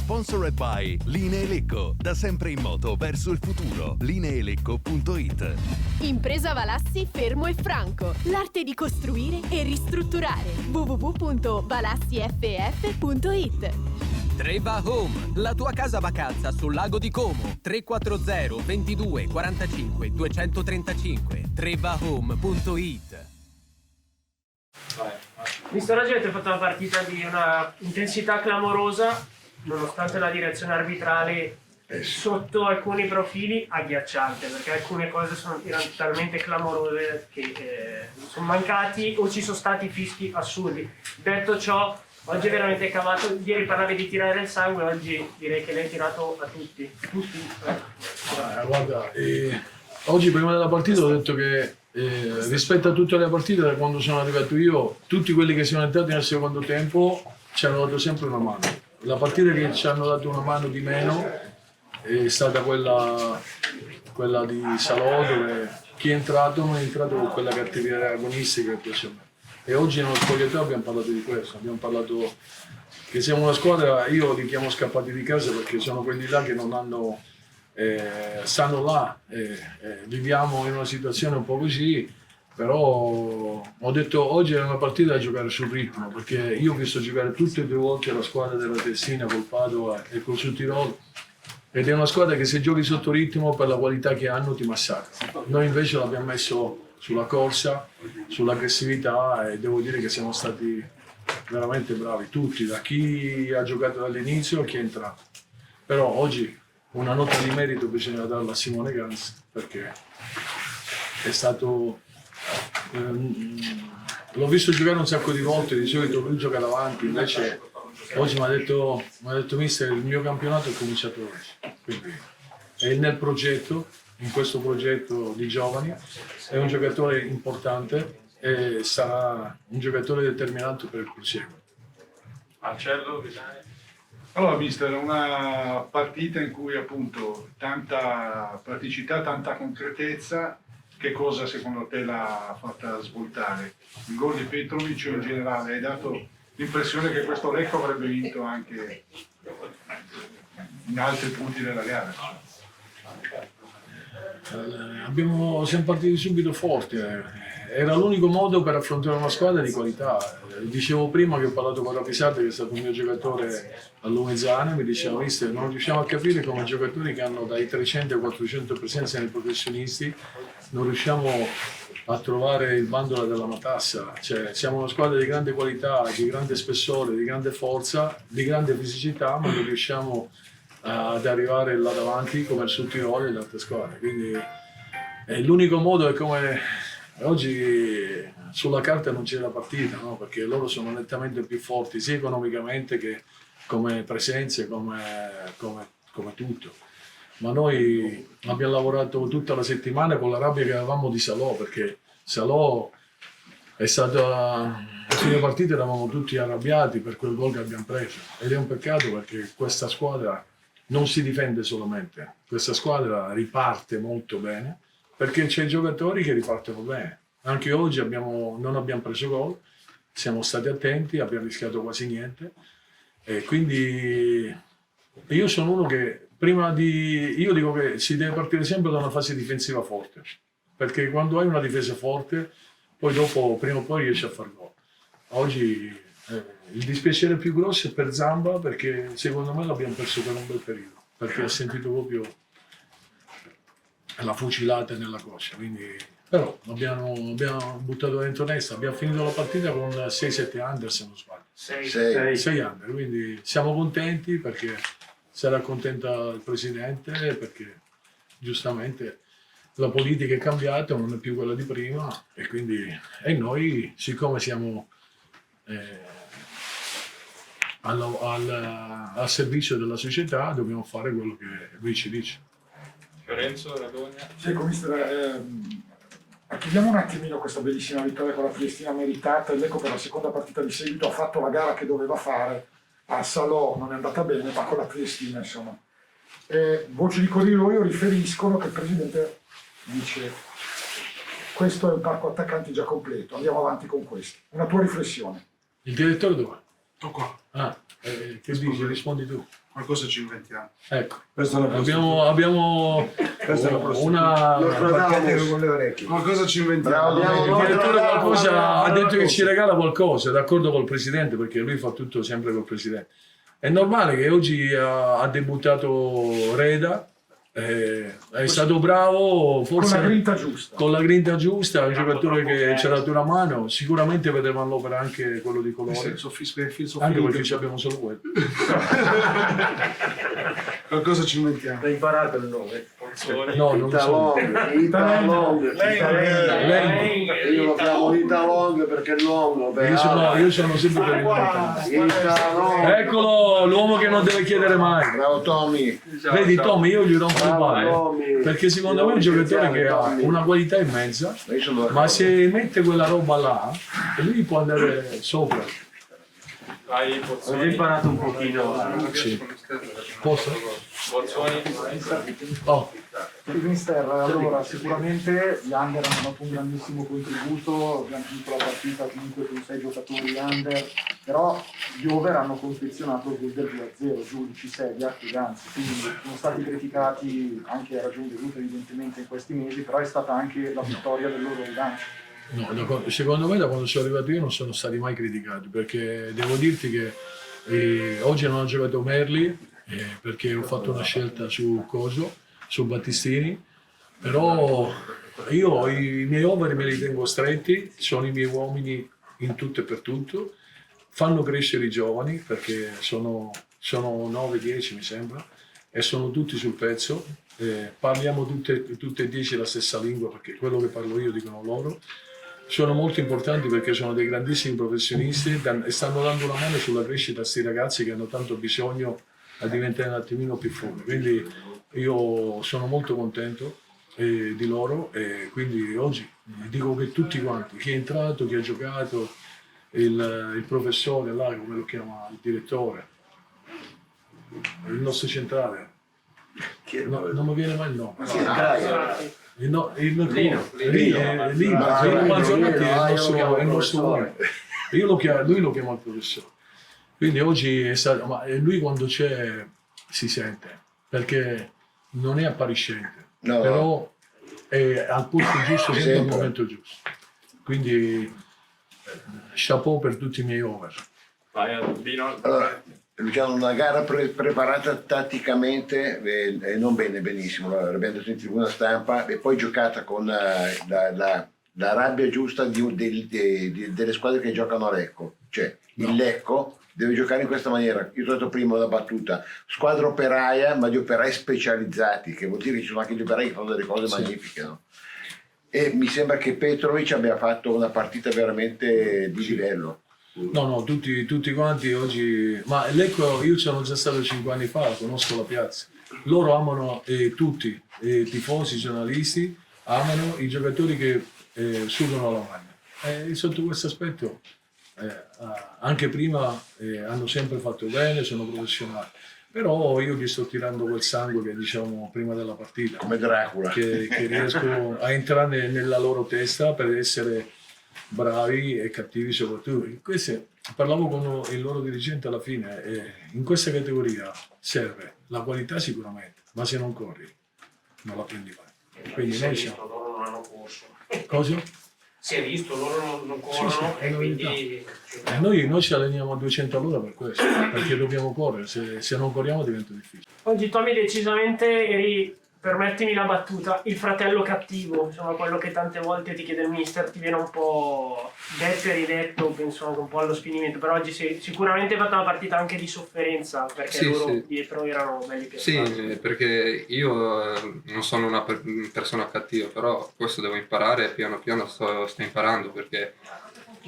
Sponsored by Linee Lecco, da sempre in moto verso il futuro. Lineelecco.it. Impresa Valassi Fermo e Franco, l'arte di costruire e ristrutturare. www.valassiff.it. Treva Home, la tua casa vacanza sul lago di Como. 340 22 45 235. trevahome.it. Mister oggi avete fatto una partita di una intensità clamorosa, nonostante la direzione arbitrale sotto alcuni profili agghiacciante, perché alcune cose erano talmente clamorose che sono mancati o ci sono stati fischi assurdi. Detto ciò, oggi è veramente cavato. Ieri parlavi di tirare il sangue, oggi direi che l'hai tirato a tutti. Guarda, oggi prima della partita ho detto che rispetto a tutte le partite da quando sono arrivato io, tutti quelli che sono entrati nel secondo tempo ci hanno dato sempre una mano. La partita che ci hanno dato una mano di meno è stata quella di Salò, dove chi è entrato non è entrato con quella cattiveria agonistica che piace a me. E oggi nello spogliatoio abbiamo parlato di questo, abbiamo parlato che siamo una squadra, io li chiamo scappati di casa perché sono quelli là che non hanno, stanno là, viviamo in una situazione un po' così, però ho detto oggi è una partita da giocare sul ritmo, perché io ho visto giocare tutte e due volte la squadra della Tessina col Padova e col Südtirol, ed è una squadra che se giochi sotto ritmo per la qualità che hanno ti massacra. Noi invece l'abbiamo messo sulla corsa, sull'aggressività, e devo dire che siamo stati veramente bravi tutti, da chi ha giocato dall'inizio a chi è entrato. Però oggi una nota di merito bisogna darla a Simone Gans, perché è stato l'ho visto giocare un sacco di volte, di solito lui gioca davanti, invece oggi mi ha detto mister, il mio campionato è cominciato oggi, quindi è nel progetto, in questo progetto di giovani, è un giocatore importante e sarà un giocatore determinante per il proseguo. Marcello, allora mister, una partita in cui appunto tanta praticità, tanta concretezza, che cosa secondo te l'ha fatta svoltare? Il gol di Petrovic o in generale? Hai dato l'impressione che questo Lecco avrebbe vinto anche in altri punti della gara? Siamo partiti subito forti, era l'unico modo per affrontare una squadra di qualità. Dicevo prima che ho parlato con Rapisardi, che è stato un mio giocatore a Lumezzane, mi diceva mister, non riusciamo a capire come giocatori che hanno dai 300 ai 400 presenze nei professionisti non riusciamo a trovare il bandolo della matassa. Cioè, siamo una squadra di grande qualità, di grande spessore, di grande forza, di grande fisicità, ma non riusciamo ad arrivare là davanti come il Südtirol e le altre squadre. Quindi l'unico modo è come oggi sulla carta non c'è la partita, no? Perché loro sono nettamente più forti sia economicamente che come presenze, come tutto. Ma noi abbiamo lavorato tutta la settimana con la rabbia che avevamo di Salò, perché Salò è stata, a fine partita eravamo tutti arrabbiati per quel gol che abbiamo preso, ed è un peccato perché questa squadra non si difende solamente, questa squadra riparte molto bene perché c'è i giocatori che ripartono bene. Anche oggi non abbiamo preso gol, siamo stati attenti, abbiamo rischiato quasi niente, e quindi io sono uno che io dico che si deve partire sempre da una fase difensiva forte, perché quando hai una difesa forte poi dopo prima o poi riesci a far gol. Oggi il dispiacere più grosso è per Zamba, perché secondo me l'abbiamo perso per un bel periodo, perché ha sentito proprio la fucilata nella coscia, quindi però abbiamo buttato dentro testa, abbiamo finito la partita con 6-7 under se non sbaglio. 6 under, quindi siamo contenti perché sarà contenta il presidente, perché giustamente la politica è cambiata, non è più quella di prima, e noi, siccome siamo al servizio della società, dobbiamo fare quello che lui ci dice. Fiorenzo, Radogna. Sì, mister, chiudiamo un attimino questa bellissima vittoria con la Triestina meritata. Il Lecco per la seconda partita di seguito ha fatto la gara che doveva fare, a Salò non è andata bene, ma con la Triestina insomma. Voci di corridoio riferiscono che il presidente dice: questo è un parco attaccanti già completo, andiamo avanti con questo. Una tua riflessione? Il direttore dov'è? Sto qua. Che dici? Rispondi tu. Qualcosa ci inventiamo. Ecco, Questa è una abbiamo una... con le orecchie. Qualcosa ci inventiamo. Il direttore qualcosa ha detto che ci regala qualcosa, d'accordo col presidente, perché lui fa tutto sempre col presidente. È normale che oggi ha debuttato Reda, è stato bravo, forse Con la grinta giusta. con la grinta giusta, un giocatore che ci ha dato una mano, sicuramente vedremo all'opera anche quello di colore, anche perché ci abbiamo solo quello. Qualcosa ci inventiamo. Hai imparato il nome? No, non lo so. Italong. Lei- Io lo chiamo Italong perché è lungo. Io sono sempre per il nome. Italong. Eccolo, l'uomo che non deve chiedere mai. Bravo Tommy. Vedi Tommy, io gli rompo le Bravo palle, Tommy. perché secondo me è un giocatore che ha una qualità immensa, Io sono d'accordo. ma se mette quella roba là, lui può andare sopra. Ho imparato un pochino. Sì. Posso? Oh, Mister, allora sicuramente gli under hanno dato un grandissimo contributo, abbiamo finito la partita comunque con 6 giocatori under, però gli over hanno confezionato il gol del 2-0, giudici seri, artiganzi, quindi sono stati criticati anche a ragione dovuta evidentemente in questi mesi, però è stata anche la vittoria del loro rilancio. no, secondo me da quando sono arrivato io non sono stati mai criticati, perché devo dirti che oggi non ho giocato Merli, perché ho fatto una scelta su Battistini, però io i miei over me li tengo stretti, sono i miei uomini in tutto e per tutto, fanno crescere i giovani perché sono 9-10 mi sembra e sono tutti sul pezzo, parliamo tutte e 10 la stessa lingua perché quello che parlo io dicono loro. Sono molto importanti perché sono dei grandissimi professionisti e stanno dando una mano sulla crescita a questi ragazzi che hanno tanto bisogno a diventare un attimino più forti. Quindi io sono molto contento di loro e quindi oggi dico che tutti quanti, chi è entrato, chi ha giocato, il professore là, come lo chiama, il direttore, il nostro centrale, non mi viene mai il nome. Lino Manzanotti è il nostro uomo. Lui lo chiama il professore. Quindi oggi è stato, ma lui quando c'è si sente, perché non è appariscente, però è al posto giusto, sempre al momento giusto. Quindi chapeau per tutti i miei over. Allora, Luciano, una gara preparata tatticamente e non benissimo, l'abbiamo detto in tribuna stampa, e poi giocata con la rabbia giusta delle squadre che giocano a Lecco. Cioè, il Lecco deve giocare in questa maniera. Io ho detto prima una battuta, squadra operaia, ma di operai specializzati, che vuol dire che ci sono anche gli operai che fanno delle cose magnifiche, no? E mi sembra che Petrovic abbia fatto una partita veramente di livello. No, tutti quanti oggi, ma Lecco io sono già stato 5 anni fa, conosco la piazza. Loro amano tutti, tifosi, giornalisti, amano i giocatori che sudano la maglia. E sotto questo aspetto, anche prima hanno sempre fatto bene, sono professionali. Però io gli sto tirando quel sangue che diciamo prima della partita. Come Dracula. Che riesco a entrare nella loro testa per essere bravi e cattivi soprattutto. Parlavo con il loro dirigente alla fine, in questa categoria serve la qualità sicuramente, ma se non corri non la prendi mai. Quindi noi siamo... Loro non hanno corso. Cosa? Si è visto, loro non corrono Sì, e quindi... Noi ci alleniamo a 200 all'ora per questo, perché dobbiamo correre, se non corriamo diventa difficile. Oggi Tommy decisamente eri, permettimi la battuta, il fratello cattivo, insomma quello che tante volte ti chiede il mister, ti viene un po' detto e ridetto, penso anche un po' allo sfinimento, però oggi sicuramente hai fatto una partita anche di sofferenza, perché loro dietro erano belli piazzati. Sì, perché io non sono una persona cattiva, però questo devo imparare, piano piano sto imparando, perché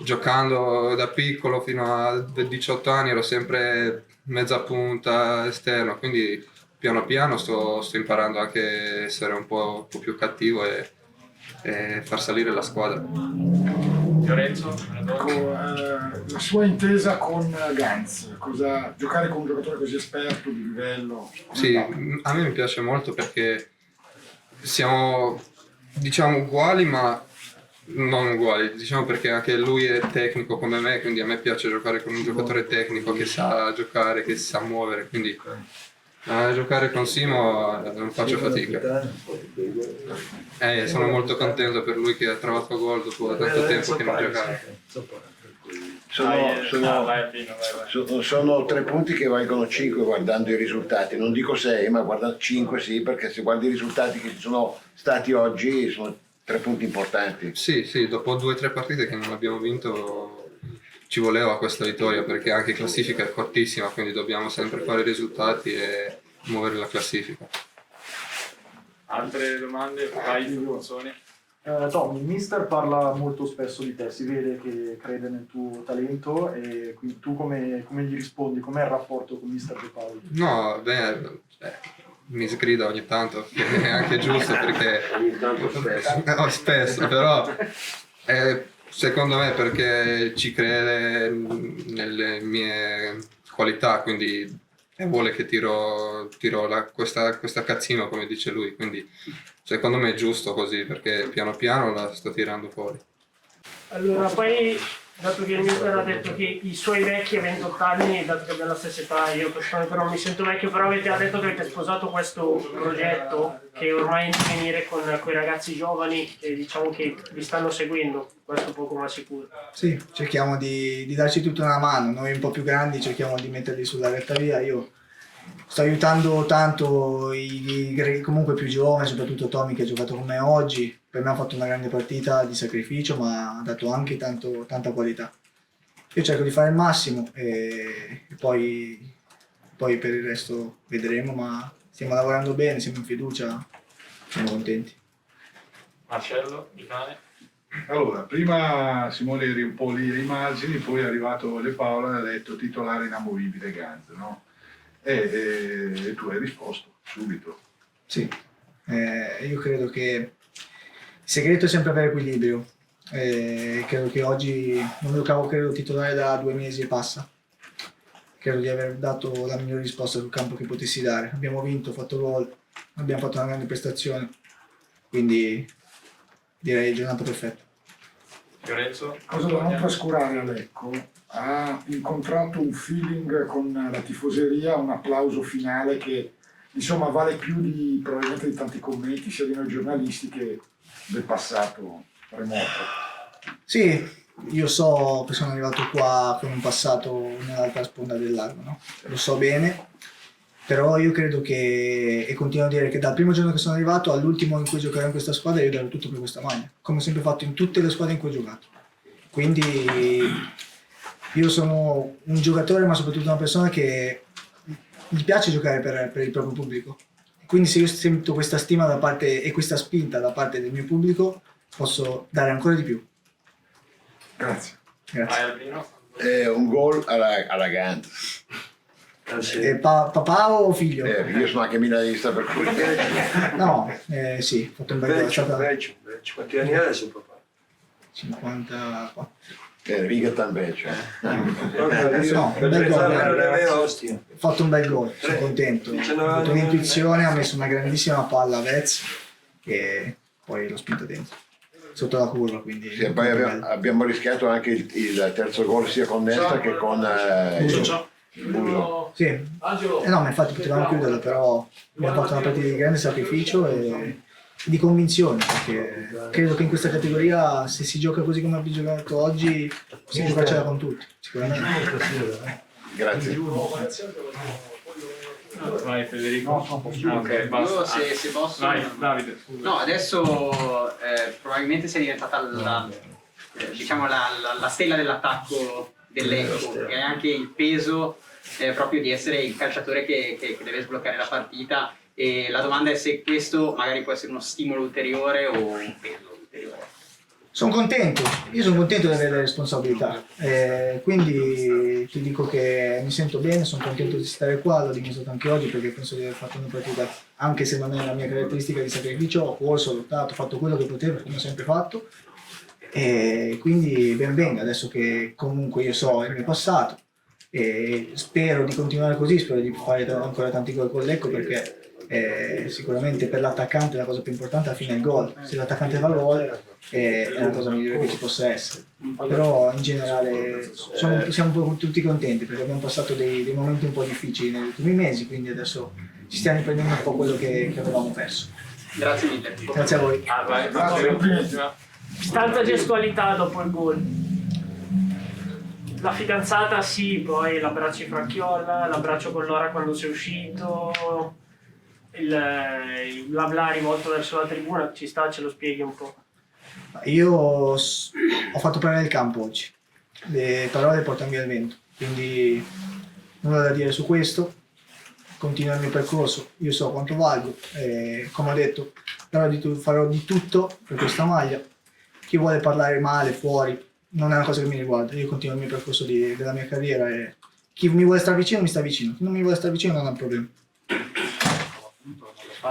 giocando da piccolo fino a 18 anni ero sempre mezza punta, esterno, quindi piano piano sto imparando anche a essere un po' più cattivo e far salire la squadra. Fiorenzo? La sua intesa con Ganz, giocare con un giocatore così esperto, di livello? Sì, a me mi piace molto perché siamo diciamo uguali, ma Non uguali, diciamo, perché anche lui è tecnico come me, quindi a me piace giocare con un giocatore tecnico che sa giocare, che sa muovere, quindi a giocare con Simo non faccio fatica. Sono molto contento per lui che ha trovato gol dopo tanto tempo che non giocava. Sono 3 punti che valgono 5 guardando i risultati, non dico 6, ma guardando 5 sì, perché se guardi i risultati che ci sono stati oggi sono 3 punti importanti. Sì, dopo 2 o 3 partite che non abbiamo vinto ci voleva questa vittoria, perché anche classifica è fortissima, quindi dobbiamo sempre fare i risultati e muovere la classifica. Altre domande? Vai, Funzoni. Tom, il mister parla molto spesso di te, si vede che crede nel tuo talento, e quindi tu come gli rispondi? Com'è il rapporto con mister De Paoli? No, mi sgrida ogni tanto, che è anche giusto, perché Ogni tanto spesso. no, spesso, però secondo me perché ci crede nelle mie qualità, quindi vuole che tiro questa cazzina, come dice lui, quindi secondo me è giusto così, perché piano piano la sto tirando fuori. Allora, poi, dato che il mister ha detto che i suoi vecchi a 28 anni, dato che abbiamo la stessa età, io personalmente non mi sento vecchio, però ha detto che avete sposato questo progetto che ormai è in venire con quei ragazzi giovani e diciamo che vi stanno seguendo, questo poco ma sicuro. Sì, cerchiamo di darci tutta una mano, noi un po' più grandi cerchiamo di metterli sulla retta via. Io sto aiutando tanto i comunque più giovani, soprattutto Tommy che ha giocato con me oggi. Per me ha fatto una grande partita di sacrificio, ma ha dato anche tanta qualità. Io cerco di fare il massimo e poi per il resto vedremo, ma stiamo lavorando bene, siamo in fiducia, siamo contenti. Marcello, di cane. Allora, prima Simone eri un po' lì ai margini, poi è arrivato Le Paola e ha detto titolare inamovibile Ganz, no? E tu hai risposto subito. Sì, io credo che il segreto è sempre avere equilibrio. Credo che oggi non giocavo titolare da 2 mesi e passa. Credo di aver dato la migliore risposta sul campo che potessi dare. Abbiamo vinto, fatto gol, abbiamo fatto una grande prestazione, quindi direi giornata perfetta. Lorenzo? Cosa da non trascurare a Lecco, ha incontrato un feeling con la tifoseria, un applauso finale che insomma vale più probabilmente di tanti commenti sia di noi giornalisti che del passato remoto. Sì, io so che sono arrivato qua con un passato nell'altra sponda del lago, no? Lo so bene, però io credo che, e continuo a dire che dal primo giorno che sono arrivato all'ultimo in cui giocherò in questa squadra io darò tutto per questa maglia, come ho sempre fatto in tutte le squadre in cui ho giocato. Quindi io sono un giocatore, ma soprattutto una persona che gli piace giocare per il proprio pubblico. Quindi se io sento questa stima da parte e questa spinta da parte del mio pubblico, posso dare ancora di più. Grazie. Un gol alla Ganz. Papà o figlio? Io sono anche milanista, per cui... No, sì, ho fatto un bel gol. Quanti anni ha adesso papà? 54. Riga Tambeccio. No, un bel gol. Ho fatto un bel gol, sono contento. Ho avuto un'intuizione, ho messo una grandissima palla a Vez e poi l'ho spinta dentro. Sotto la curva, quindi... Sì, poi abbiamo rischiato anche il terzo gol sia con Nesta che con Buso. Sì, no, ma infatti potevamo chiuderla, però abbiamo fatto una partita di grande sacrificio e di convinzione, perché credo che in questa categoria, se si gioca così come abbiamo giocato oggi, si giocarcela con tutti, sicuramente. Grazie. Vai Federico. Ok, basta. Io se posso... Vai, Davide. No, adesso probabilmente sei diventata diciamo la stella dell'attacco dell'Ecco e anche il peso proprio di essere il calciatore che deve sbloccare la partita, e la domanda è se questo magari può essere uno stimolo ulteriore o un peso ulteriore. Sono contento, io sono contento di avere le responsabilità, quindi ti dico che mi sento bene, sono contento di stare qua, l'ho dimostrato anche oggi perché penso di aver fatto una partita, anche se non è la mia caratteristica di sacrificio, ho corso, ho lottato, ho fatto quello che potevo, come ho sempre fatto, e quindi ben venga, adesso che comunque io so il mio passato e spero di continuare così, spero di fare ancora tanti gol con l'Ecco perché Sicuramente per l'attaccante la cosa più importante alla fine è il gol. Se l'attaccante fa il gol è la cosa migliore che ci possa essere. Però in generale siamo un po' tutti contenti perché abbiamo passato dei momenti un po' difficili negli ultimi mesi, quindi adesso ci stiamo riprendendo un po' quello che avevamo perso. Grazie mille. Grazie a voi. Tanta gestualità dopo il gol. La fidanzata sì, poi l'abbraccio di Fracchiolla, l'abbraccio con Lora quando sei uscito, il bla bla rivolto verso la tribuna, ci sta, ce lo spieghi un po'? Io ho fatto parlare il campo oggi, le parole portano via il vento, quindi nulla da dire su questo, continuo il mio percorso, io so quanto valgo, come ho detto farò di tutto per questa maglia, chi vuole parlare male fuori non è una cosa che mi riguarda, io continuo il mio percorso della mia carriera e chi mi vuole stare vicino mi sta vicino, chi non mi vuole stare vicino non ha un problema.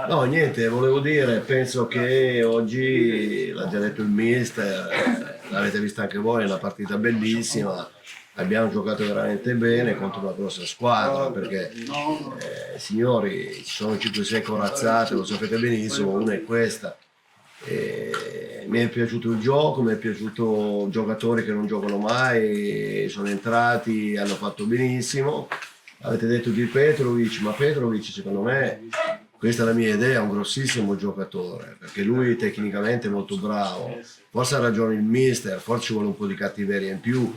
No, niente, volevo dire, penso che oggi, l'ha già detto il mister, l'avete vista anche voi, è una partita bellissima, abbiamo giocato veramente bene contro una grossa squadra, perché signori, ci sono 5-6 corazzate, lo sapete benissimo, una è questa. Mi è piaciuto il gioco, mi è piaciuto giocatori che non giocano mai, sono entrati, hanno fatto benissimo. Avete detto di Petrovic, ma Petrovic secondo me, questa è la mia idea, è un grossissimo giocatore, perché lui tecnicamente è molto bravo, forse ha ragione il mister, forse ci vuole un po' di cattiveria in più,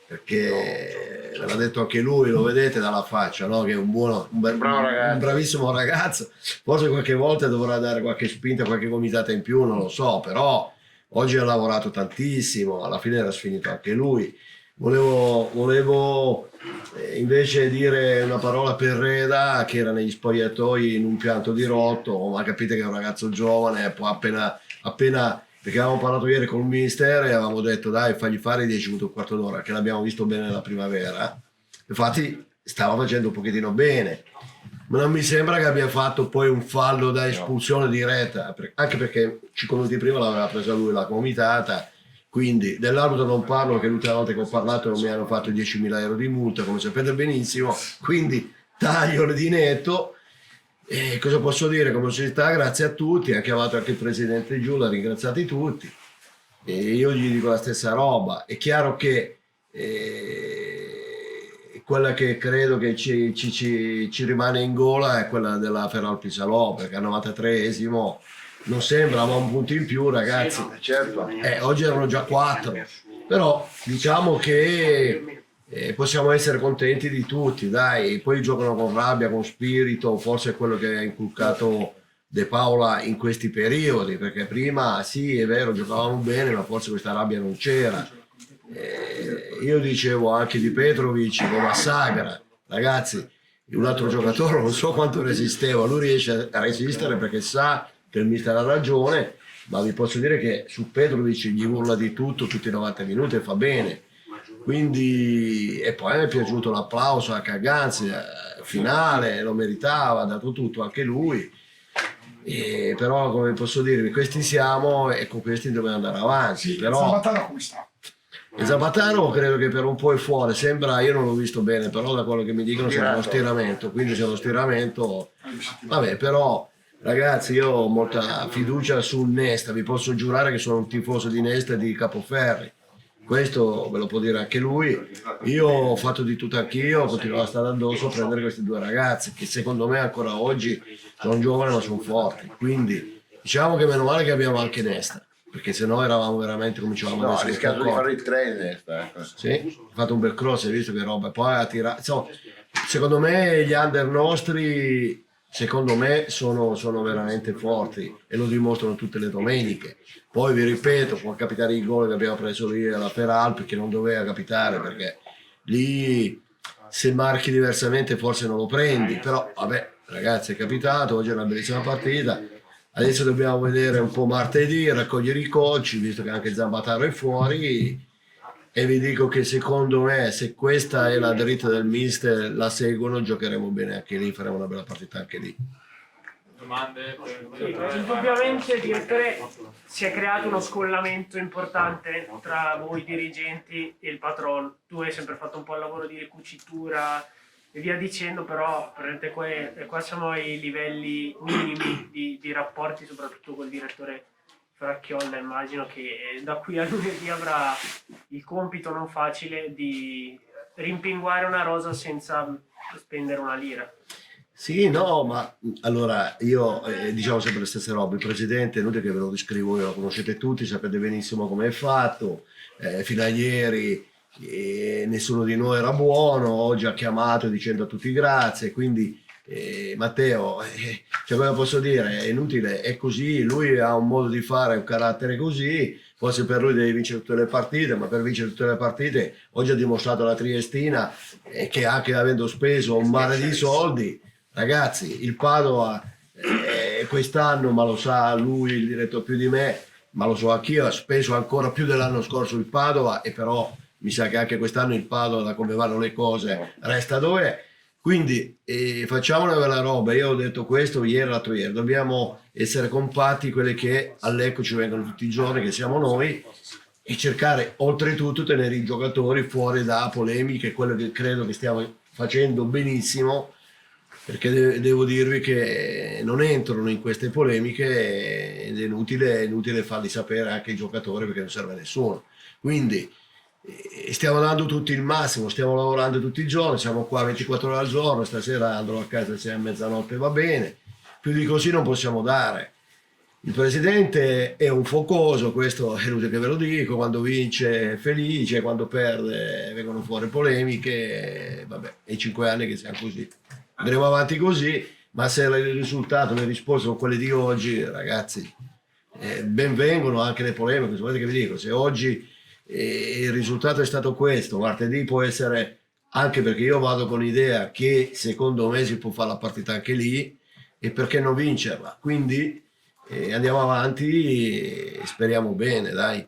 perché l'ha detto anche lui, lo vedete dalla faccia, no? Che è un bravissimo ragazzo, forse qualche volta dovrà dare qualche spinta, qualche gomitata in più, non lo so, però oggi ha lavorato tantissimo, alla fine era sfinito anche lui. Volevo invece dire una parola per Reda, che era negli spogliatoi in un pianto di rotto, ma capite che è un ragazzo giovane, poi appena perché avevamo parlato ieri con il mister e avevamo detto dai, fagli fare 10 minuti, un quarto d'ora, che l'abbiamo visto bene nella primavera, infatti stava facendo un pochettino bene, ma non mi sembra che abbia fatto poi un fallo da espulsione diretta, anche perché 5 minuti prima l'aveva presa lui la comitata. Quindi dell'arbitro non parlo, che l'ultima volta che ho parlato mi hanno fatto 10.000 euro di multa, come sapete benissimo, quindi taglio di netto. E cosa posso dire come società? Grazie a tutti, ha chiamato anche il presidente giù, l'ha ringraziati tutti e io gli dico la stessa roba. È chiaro che quella che credo che ci rimane in gola è quella della Ferral Pisalò, perché al 93esimo non sembra, ma un punto in più, ragazzi. Certo. Oggi erano già 4, però diciamo che possiamo essere contenti di tutti, dai. Poi giocano con rabbia, con spirito, forse è quello che ha inculcato De Paola in questi periodi, perché prima sì, è vero, giocavamo bene, ma forse questa rabbia non c'era. Io dicevo anche di Petrovic come a Sagra, ragazzi, un altro giocatore non so quanto resisteva, lui riesce a resistere perché sa che il mister ha ragione, ma vi posso dire che su Petrovic gli urla di tutto tutti i 90 minuti e fa bene. Quindi, e poi mi è piaciuto l'applauso a Caganzi, finale, lo meritava, ha dato tutto anche lui. Però come posso dirvi, questi siamo e con questi dobbiamo andare avanti. Però Zapataro come sta? il Zapataro credo che per un po' è fuori, sembra, io non l'ho visto bene, però da quello che mi dicono c'è uno stiramento, quindi c'è uno stiramento, vabbè, però ragazzi, io ho molta fiducia sul Nesta, vi posso giurare che sono un tifoso di Nesta e di Capoferri, questo ve lo può dire anche lui. Io ho fatto di tutto anch'io, continuo a stare addosso a prendere questi due ragazzi che secondo me ancora oggi sono giovani ma sono forti, quindi diciamo che meno male che abbiamo anche Nesta, perché sennò eravamo veramente, cominciavamo ha rischiato di fare il 3 Nesta. Sì, ha fatto un bel cross, hai visto che roba, poi ha tirato, insomma, secondo me gli under nostri secondo me sono veramente forti e lo dimostrano tutte le domeniche. Poi vi ripeto, può capitare il gol che abbiamo preso lì alla Feralpi, che non doveva capitare, perché lì se marchi diversamente forse non lo prendi, però vabbè ragazzi, è capitato, oggi è una bellissima partita, adesso dobbiamo vedere un po' martedì, raccogliere i colci, visto che anche Zambataro è fuori, e vi dico che secondo me, se questa è la dritta del mister, la seguono, giocheremo bene anche lì, faremo una bella partita anche lì. Domande? Indubbiamente direttore, si è creato uno scollamento importante tra voi dirigenti e il patron. Tu hai sempre fatto un po' il lavoro di ricucitura e via dicendo, però qua siamo ai livelli minimi di rapporti, soprattutto col direttore Fracchiolla. Immagino che da qui a lunedì avrà il compito non facile di rimpinguare una rosa senza spendere una lira. Sì, no, ma allora io diciamo sempre le stesse robe. Il presidente, è inutile che ve lo descrivo io, lo conoscete tutti, sapete benissimo come è fatto. Fino a ieri nessuno di noi era buono, oggi ha chiamato dicendo a tutti grazie, quindi Matteo, cioè cosa posso dire? È inutile, è così, lui ha un modo di fare, un carattere così, forse per lui deve vincere tutte le partite, ma per vincere tutte le partite oggi ha dimostrato la Triestina che anche avendo speso un mare di soldi, ragazzi, il Padova quest'anno, ma lo sa lui, il direttore più di me, ma lo so anch'io, ha speso ancora più dell'anno scorso il Padova, e però mi sa che anche quest'anno il Padova, da come vanno le cose, resta dove è. Quindi facciamo una bella roba. Io ho detto questo ieri, l'altro ieri, dobbiamo essere compatti, quelli che all'Ecco ci vengono tutti i giorni, che siamo noi, e cercare oltretutto tenere i giocatori fuori da polemiche, quello che credo che stiamo facendo benissimo, perché devo dirvi che non entrano in queste polemiche ed è inutile farli sapere anche i giocatori, perché non serve a nessuno. Quindi stiamo dando tutti il massimo, stiamo lavorando tutti i giorni, siamo qua 24 ore al giorno, stasera andrò a casa se a mezzanotte va bene, più di così non possiamo dare. Il presidente è un focoso, questo è inutile che ve lo dico, quando vince è felice, quando perde vengono fuori polemiche, vabbè, è 5 anni che siamo così. Andremo avanti così, ma se il risultato, le risposte sono quelle di oggi, ragazzi, ben vengono anche le polemiche. Sapete che vi dico, se oggi il risultato è stato questo, martedì può essere, anche perché io vado con l'idea che secondo me si può fare la partita anche lì, e perché non vincerla, quindi andiamo avanti e speriamo bene, dai.